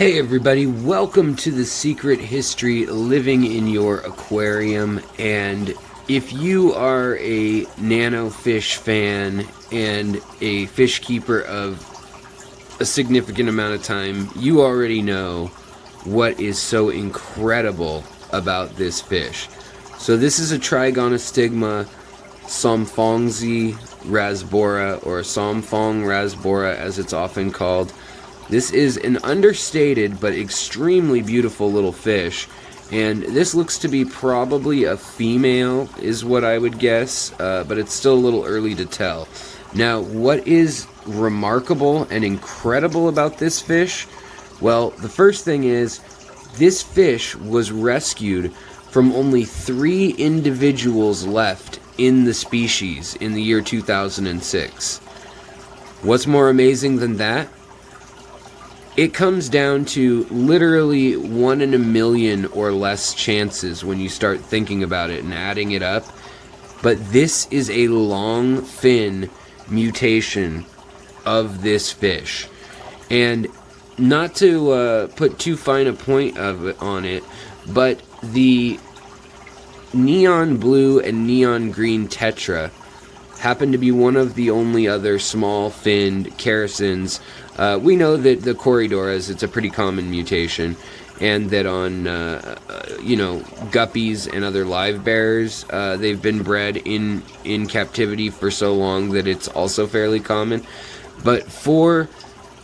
Hey everybody, welcome to The Secret History Living in Your Aquarium. And if you are a nano fish fan and a fish keeper of a significant amount of time, you already know what is so incredible about this fish. So this is a Trigonostigma Somphongsi Rasbora, or Somphong Rasbora as it's often called. This is an understated but extremely beautiful little fish, and this looks to be probably a female is what I would guess, but it's still a little early to tell. Now, what is remarkable and incredible about this fish? Well, the first thing is, this fish was rescued from only 3 individuals left in the species in the year 2006. What's more amazing than that? It comes down to literally 1 in a million or less chances when you start thinking about it and adding it up. But this is a long fin mutation of this fish. And not to put too fine a point on it, but the neon blue and neon green tetra happen to be one of the only other small-finned characins. We know that the Corridoras, it's a pretty common mutation, and that on, guppies and other live bearers, they've been bred in captivity for so long that it's also fairly common. But for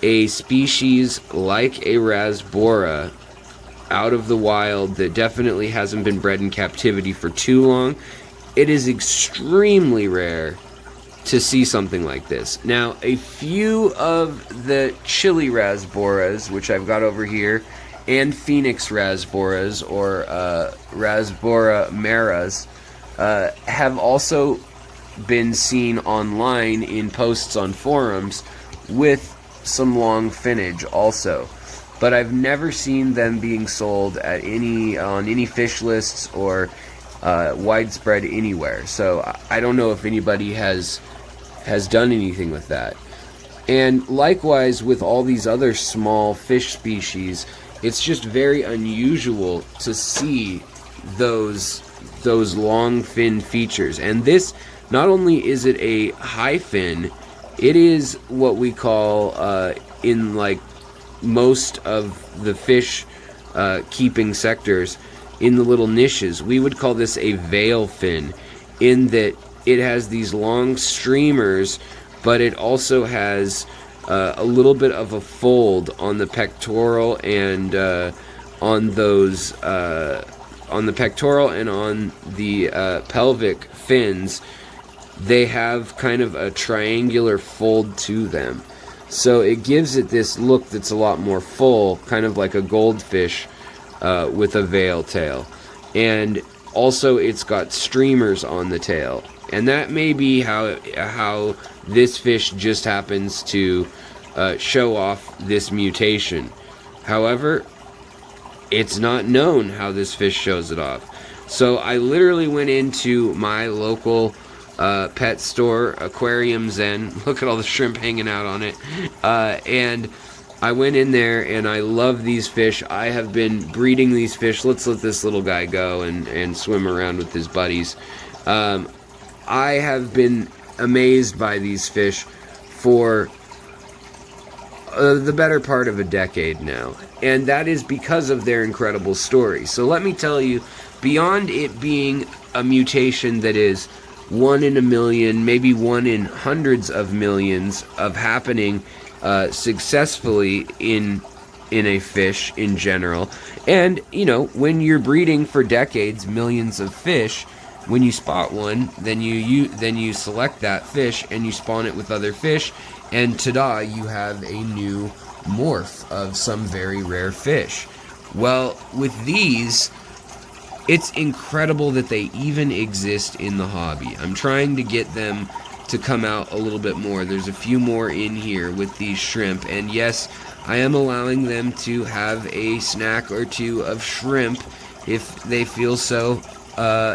a species like a Rasbora out of the wild that definitely hasn't been bred in captivity for too long, it is extremely rare to see something like this. Now, a few of the chili Rasboras, which I've got over here, and Phoenix Rasboras, or Rasbora maras, have also been seen online in posts on forums with some long finnage also. But I've never seen them being sold at on any fish lists or widespread anywhere. So I don't know if anybody has done anything with that. And likewise with all these other small fish species, it's just very unusual to see those long fin features. And this, not only is it a high fin, it is what we call in like most of the fish keeping sectors, in the little niches, we would call this a veil fin, in that it has these long streamers, but it also has a little bit of a fold on the pectoral and on the pectoral and on the pelvic fins. They have kind of a triangular fold to them, so it gives it this look that's a lot more full, kind of like a goldfish with a veil tail. And also it's got streamers on the tail. And that may be how this fish just happens to show off this mutation. However, it's not known how this fish shows it off. So I literally went into my local pet store, Aquarium Zen. Look at all the shrimp hanging out on it. And I went in there and I love these fish. I have been breeding these fish. Let's let this little guy go and swim around with his buddies. I have been amazed by these fish for the better part of a decade now, and that is because of their incredible story. So let me tell you, beyond it being a mutation that is 1 in a million, maybe 1 in hundreds of millions of happening successfully in a fish in general, and when you're breeding for decades millions of fish, when you spot one, then you select that fish and you spawn it with other fish, and ta-da, you have a new morph of some very rare fish. Well, with these, it's incredible that they even exist in the hobby. I'm trying to get them to come out a little bit more. There's a few more in here with these shrimp, and yes, I am allowing them to have a snack or two of shrimp if they feel so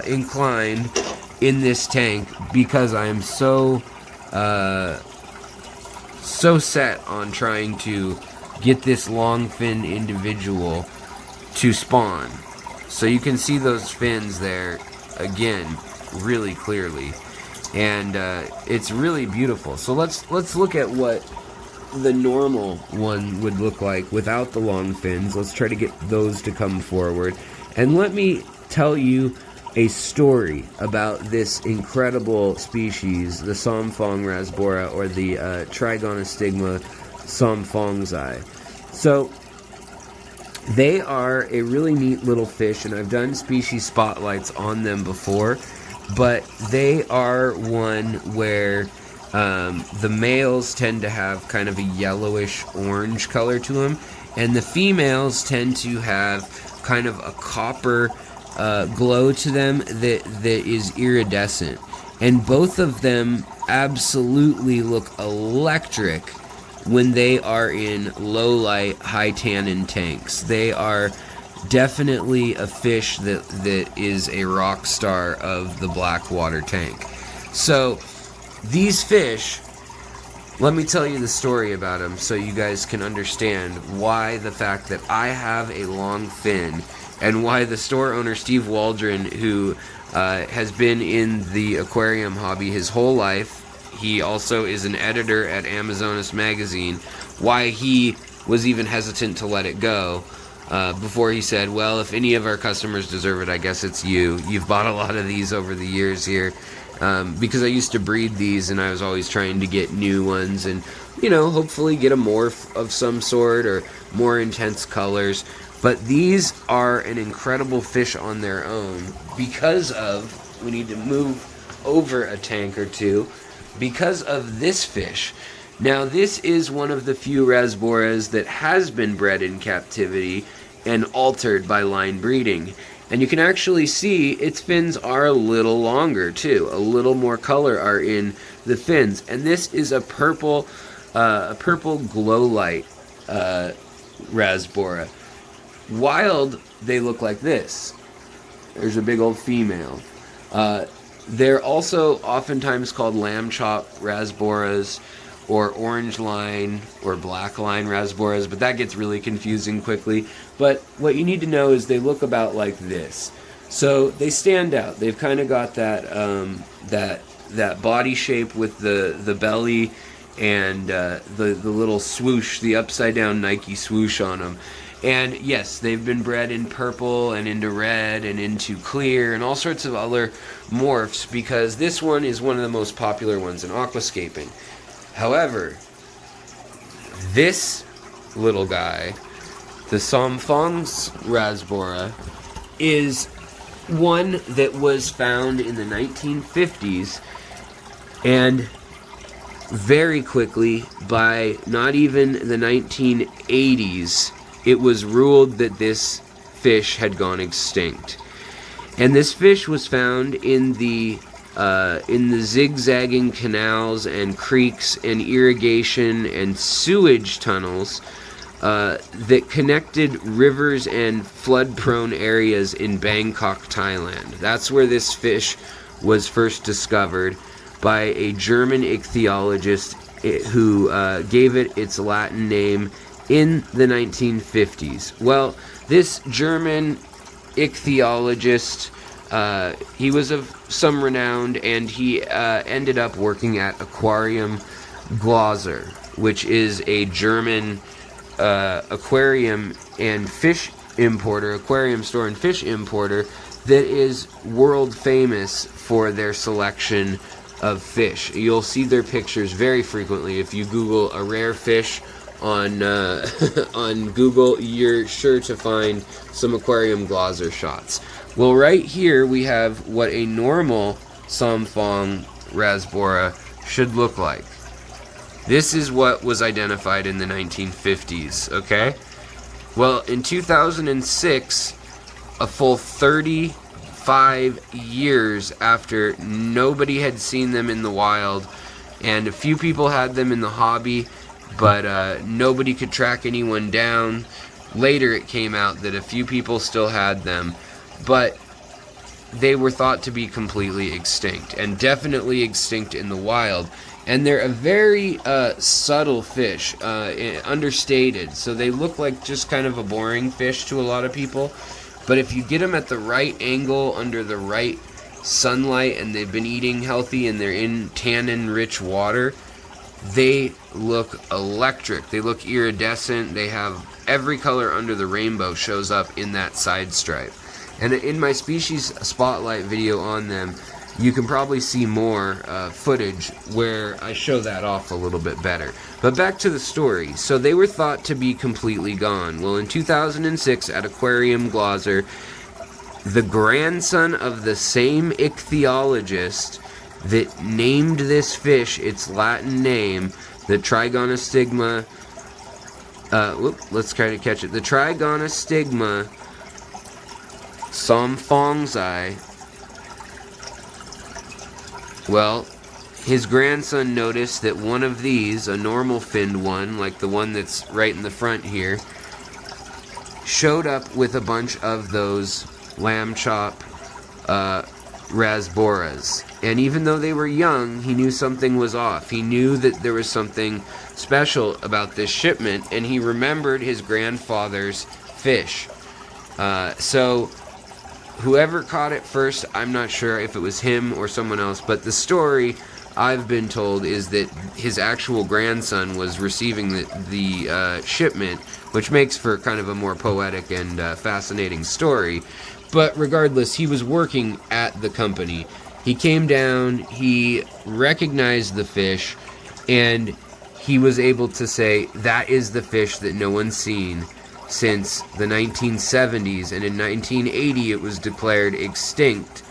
inclined in this tank, because I am so set on trying to get this long-fin individual to spawn. So you can see those fins there again really clearly, and it's really beautiful. So let's look at what the normal one would look like without the long fins. Let's try to get those to come forward, and let me tell you a story about this incredible species, the Somphong Rasbora, or the Trigonostigma Somphongsi. So they are a really neat little fish, and I've done species spotlights on them before, but they are one where the males tend to have kind of a yellowish orange color to them, and the females tend to have kind of a copper glow to them that is iridescent. And both of them absolutely look electric when they are in low light, high tannin tanks. They are definitely a fish that is a rock star of the black water tank. So these fish, let me tell you the story about them so you guys can understand why the fact that I have a long fin, and why the store owner Steve Waldron, who has been in the aquarium hobby his whole life, he also is an editor at Amazonas Magazine, why he was even hesitant to let it go before he said, well, if any of our customers deserve it, I guess it's you. You've bought a lot of these over the years here. Because I used to breed these, and I was always trying to get new ones and, you know, hopefully get a morph of some sort or more intense colors. But these are an incredible fish on their own because of, we need to move over a tank or two, because of this fish. Now, this is one of the few Rasboras that has been bred in captivity and altered by line breeding. And you can actually see its fins are a little longer too. A little more color are in the fins. And this is a purple glow light Rasbora. Wild, they look like this. There's a big old female. They're also oftentimes called lamb chop Rasboras, or orange line or black line Rasboras, but that gets really confusing quickly. But what you need to know is they look about like this. So they stand out. They've kind of got that that body shape with the belly and the little swoosh, the upside down Nike swoosh on them. And yes, they've been bred in purple and into red and into clear and all sorts of other morphs, because this one is one of the most popular ones in aquascaping. However, this little guy, the Somphongsi Rasbora, is one that was found in the 1950s, and very quickly, by not even the 1980s, it was ruled that this fish had gone extinct. And this fish was found in the zigzagging canals and creeks and irrigation and sewage tunnels that connected rivers and flood-prone areas in Bangkok, Thailand. That's where this fish was first discovered by a German ichthyologist who gave it its Latin name in the 1950s. Well, this German ichthyologist, he was of some renown, and he ended up working at Aquarium Glaser, which is a German aquarium and fish importer, aquarium store and fish importer that is world famous for their selection of fish. You'll see their pictures very frequently. If you Google a rare fish on on Google, you're sure to find some Aquarium Glaser shots. Well, right here we have what a normal Somphong Rasbora should look like. This is what was identified in the 1950s, okay? Well, in 2006, a full 35 years after nobody had seen them in the wild, and a few people had them in the hobby, but nobody could track anyone down. Later it came out that a few people still had them, but they were thought to be completely extinct, and definitely extinct in the wild. And they're a very subtle fish, understated. So they look like just kind of a boring fish to a lot of people. But if you get them at the right angle, under the right sunlight, and they've been eating healthy and they're in tannin-rich water, they look electric. They look iridescent. They have every color under the rainbow shows up in that side stripe. And in my species spotlight video on them, you can probably see more footage where I show that off a little bit better. But back to the story. So they were thought to be completely gone. Well, in 2006 at Aquarium Glauser, the grandson of the same ichthyologist that named this fish its Latin name, the Trigonostigma, let's try to catch it. The Trigonostigma Somphongsi. Well, his grandson noticed that one of these, a normal finned one, like the one that's right in the front here, showed up with a bunch of those lamb chop Rasboras. And even though they were young, he knew something was off. He knew that there was something special about this shipment, and he remembered his grandfather's fish. So whoever caught it first, I'm not sure if it was him or someone else, but the story I've been told is that his actual grandson was receiving the shipment, which makes for kind of a more poetic and fascinating story. But regardless, he was working at the company. He came down, he recognized the fish, and he was able to say, that is the fish that no one's seen since the 1970s, and in 1980 it was declared extinct.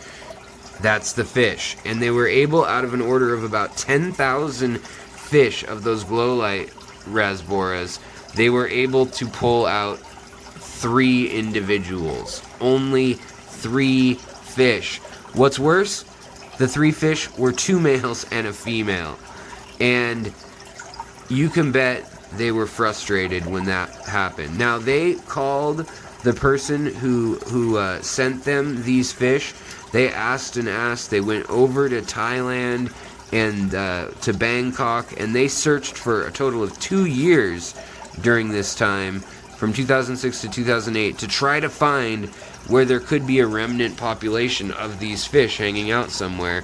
That's the fish. And they were able, out of an order of about 10,000 fish of those glow light Rasboras, they were able to pull out 3 individuals. Only 3 fish. What's worse, the 3 fish were 2 males and a female. And you can bet they were frustrated when that happened. Now, they called the person who sent them these fish. They asked and asked. They went over to Thailand and to Bangkok, and they searched for a total of 2 years during this time, from 2006 to 2008, to try to find where there could be a remnant population of these fish hanging out somewhere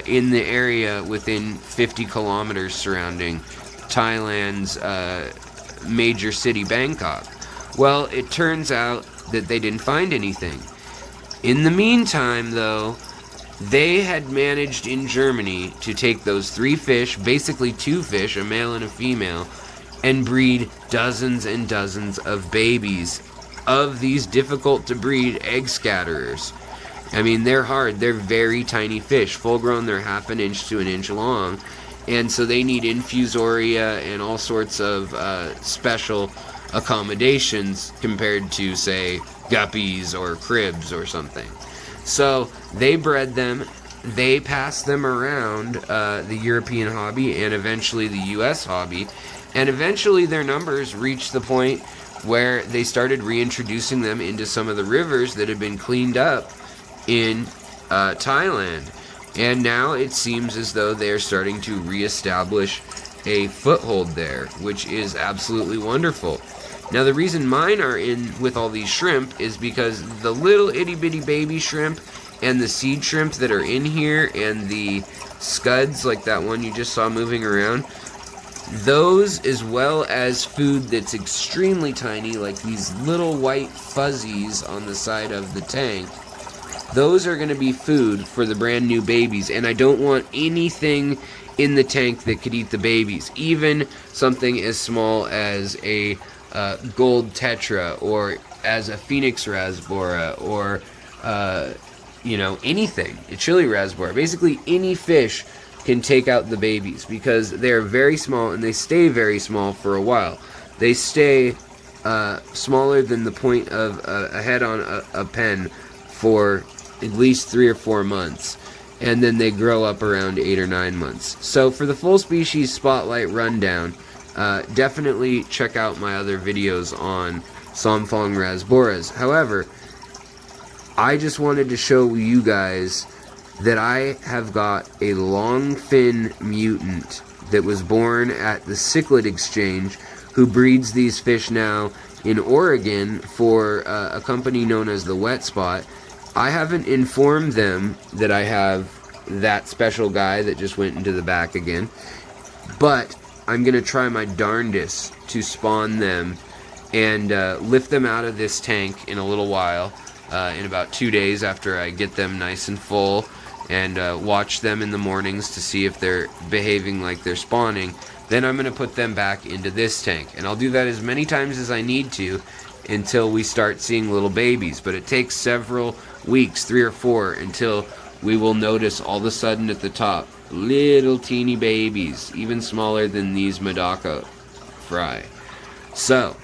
in the area within 50 kilometers surrounding Thailand's major city, Bangkok. Well, it turns out that they didn't find anything. In the meantime, though, they had managed in Germany to take those 3 fish, basically 2 fish, a male and a female, and breed dozens and dozens of babies of these difficult to breed egg scatterers. I mean, they're hard. They're very tiny fish. Full grown, they're half an inch to an inch long. And so they need infusoria and all sorts of special accommodations compared to, say, guppies or cribs or something. So they bred them. They passed them around the European hobby and eventually the U.S. hobby. And eventually their numbers reached the point where they started reintroducing them into some of the rivers that had been cleaned up in Thailand. And now it seems as though they're starting to reestablish a foothold there, which is absolutely wonderful. Now, the reason mine are in with all these shrimp is because the little itty-bitty baby shrimp and the seed shrimp that are in here and the scuds, like that one you just saw moving around, those, as well as food that's extremely tiny, like these little white fuzzies on the side of the tank, those are going to be food for the brand new babies. And I don't want anything in the tank that could eat the babies, even something as small as a gold tetra, or as a phoenix rasbora, or anything, a chili rasbora. Basically any fish can take out the babies because they're very small and they stay very small for a while. They stay smaller than the point of a head on a pen for at least 3 or 4 months, and then they grow up around 8 or 9 months. So for the full species spotlight rundown, definitely check out my other videos on Somphong rasboras. However, I just wanted to show you guys that I have got a longfin mutant that was born at the Cichlid Exchange, who breeds these fish now in Oregon for a company known as the Wet Spot. I haven't informed them that I have that special guy that just went into the back again, but I'm going to try my darndest to spawn them and lift them out of this tank in a little while, in about 2 days after I get them nice and full, and watch them in the mornings to see if they're behaving like they're spawning. Then I'm going to put them back into this tank, and I'll do that as many times as I need to until we start seeing little babies. But it takes several weeks, 3 or 4, until we will notice all of a sudden at the top little teeny babies, even smaller than these Medaka fry. So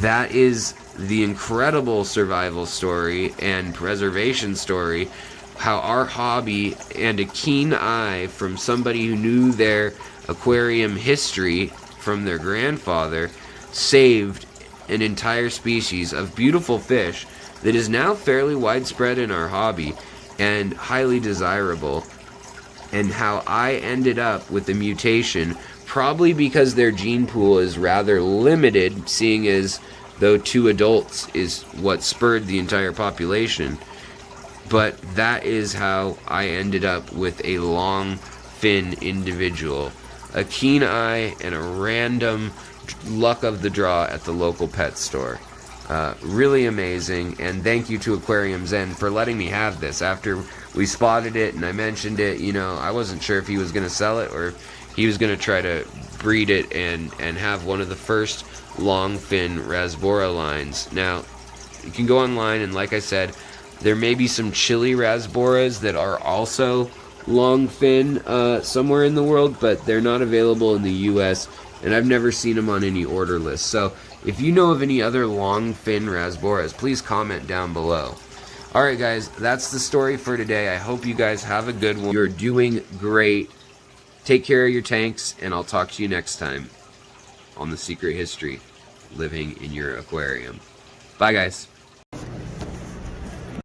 that is the incredible survival story and preservation story, how our hobby and a keen eye from somebody who knew their aquarium history from their grandfather saved an entire species of beautiful fish that is now fairly widespread in our hobby and highly desirable, and how I ended up with the mutation, probably because their gene pool is rather limited, seeing as though 2 adults is what spurred the entire population. But that is how I ended up with a long fin individual. A keen eye and a random luck of the draw at the local pet store. Really amazing, and thank you to Aquarium Zen for letting me have this. After we spotted it and I mentioned it, you know, I wasn't sure if he was going to sell it or if he was going to try to breed it and have one of the first long fin Rasbora lines. Now, you can go online, and like I said, there may be some chili Rasboras that are also long fin somewhere in the world, but they're not available in the US, and I've never seen them on any order list. So if you know of any other long fin Rasboras, please comment down below. Alright guys, that's the story for today. I hope you guys have a good one. You're doing great. Take care of your tanks, and I'll talk to you next time on The Secret History, living in your aquarium. Bye guys.